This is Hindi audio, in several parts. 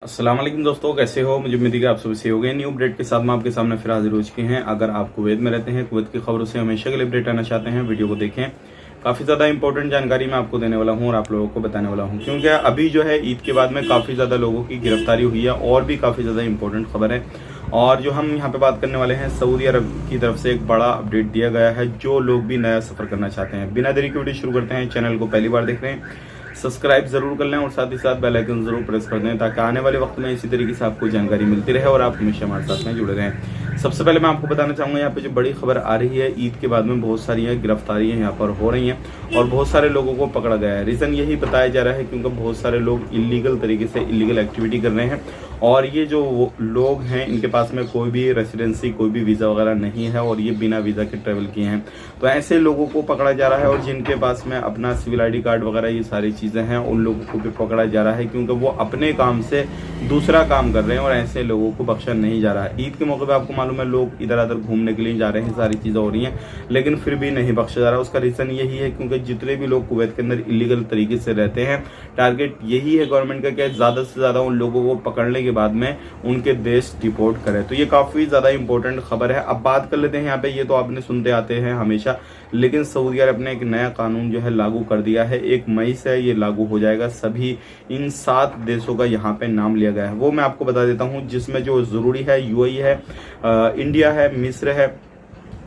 अस्सलाम वालेकुम दोस्तों, कैसे हो? मुझे उम्मीद है कि आप सभी सही हो गए। न्यू अपडेट के साथ मैं आपके सामने फिर हाजिर हो चुके हैं। अगर आप कुवैत में रहते हैं, कुवैत की खबरों से हमेशा के लिए अपडेट आना चाहते हैं, वीडियो को देखें। काफ़ी ज़्यादा इंपॉर्टेंट जानकारी मैं आपको देने वाला हूँ और आप लोगों को बताने वाला हूँ, क्योंकि अभी जो है ईद के बाद में काफ़ी ज़्यादा लोगों की गिरफ्तारी हुई है और भी काफ़ी ज़्यादा इंपॉर्टेंट खबर है। और जो हम यहाँ पे बात करने वाले हैं, सऊदी अरब की तरफ से एक बड़ा अपडेट दिया गया है जो लोग भी नया सफ़र करना चाहते हैं। बिना देरी के वीडियो शुरू करते हैं। चैनल को पहली बार देख रहे हैं, सब्सक्राइब जरूर कर लें और साथ ही साथ बेल आइकन जरूर प्रेस कर दें, ताकि आने वाले वक्त में इसी तरीके से आपको जानकारी मिलती रहे और आप हमेशा हमारे साथ में जुड़े रहें। सबसे पहले मैं आपको बताना चाहूँगा, यहाँ पे जो बड़ी खबर आ रही है, ईद के बाद में बहुत सारी गिरफ्तारियां यहाँ पर हो रही हैं और बहुत सारे लोगों को पकड़ा गया है। रीज़न यही बताया जा रहा है क्योंकि बहुत सारे लोग इलीगल तरीके से इलीगल एक्टिविटी कर रहे हैं और ये जो लोग हैं इनके पास में कोई भी रेसिडेंसी, कोई भी वीज़ा वगैरह नहीं है और ये बिना वीज़ा के ट्रैवल किए हैं। तो ऐसे लोगों को पकड़ा जा रहा है और जिनके पास में अपना सिविल ID कार्ड वगैरह ये सारी चीज़ें हैं, उन लोगों को भी पकड़ा जा रहा है क्योंकि वो अपने काम से दूसरा काम कर रहे हैं और ऐसे लोगों को बख्शा नहीं जा रहा है। ईद के मौके पर आपको मालूम है लोग इधर उधर घूमने के लिए जा रहे हैं, सारी चीज़ें हो रही हैं, लेकिन फिर भी नहीं बख्शा जा रहा। उसका रीज़न यही है क्योंकि जितने भी लोग कुवैत के अंदर इलीगल तरीके से रहते हैं, टारगेट यही है गवर्नमेंट का कि ज़्यादा से ज़्यादा उन लोगों को पकड़ने के बाद में उनके देश डिपोर्ट करें। तो ये काफ़ी ज़्यादा इंपॉर्टेंट खबर है। अब बात कर लेते हैं यहाँ पे, ये तो आपने सुनते आते हैं हमेशा, लेकिन सऊदी अरब ने एक नया कानून जो है लागू कर दिया है। 1 मई से ये लागू हो जाएगा। सभी इन 7 देशों का यहाँ पे नाम लिया गया है, वो मैं आपको बता देता हूँ, जिसमें जो ज़रूरी है UAE है, इंडिया है, मिस्र है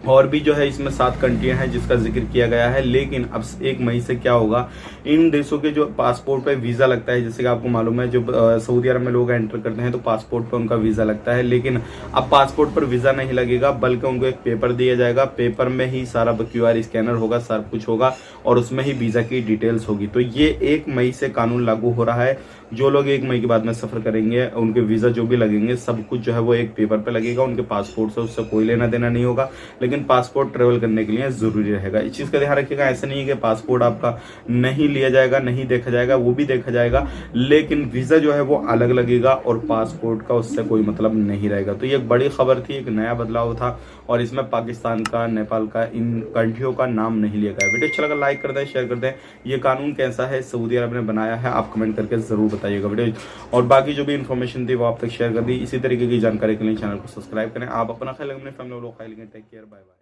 और भी जो है इसमें 7 कंट्रियां हैं जिसका जिक्र किया गया है। लेकिन अब 1 मई से क्या होगा, इन देशों के जो पासपोर्ट पे वीज़ा लगता है, जैसे कि आपको मालूम है जो सऊदी अरब में लोग एंटर करते हैं तो पासपोर्ट पे उनका वीज़ा लगता है, लेकिन अब पासपोर्ट पर वीज़ा नहीं लगेगा बल्कि उनको एक पेपर दिया जाएगा। पेपर में ही सारा QR स्कैनर होगा, सब कुछ होगा और उसमें ही वीज़ा की डिटेल्स होगी। तो ये 1 मई से कानून लागू हो रहा है। जो लोग 1 मई के बाद में सफ़र करेंगे उनके वीज़ा जो भी लगेंगे सब कुछ जो है वो एक पेपर पे लगेगा, उनके पासपोर्ट से उससे कोई लेना देना नहीं होगा, लेकिन पासपोर्ट ट्रेवल करने के लिए जरूरी रहेगा। इस चीज़ का ध्यान रखिएगा। ऐसा नहीं है कि पासपोर्ट आपका नहीं लिया जाएगा, नहीं देखा जाएगा, वो भी देखा जाएगा, लेकिन वीज़ा जो है वो अलग लगेगा और पासपोर्ट का उससे कोई मतलब नहीं रहेगा। तो ये एक बड़ी खबर थी, एक नया बदलाव था और इसमें पाकिस्तान का, नेपाल का, इन कंट्रियों का नाम नहीं लिया गया। वीडियो अच्छा लगा लाइक कर दें, शेयर कर दें। ये कानून कैसा है सऊदी अरब ने बनाया है, आप कमेंट करके जरूर बताइएगा वीडियो। और बाकी जो भी इन्फॉर्मेशन थी वो आप तक शेयर कर दी। इसी तरीके की जानकारी के लिए चैनल को सब्सक्राइब करें। आप अपना ख्याल रखें, अपने फैमिली लोग ख्याल रखें। Take care, bye bye.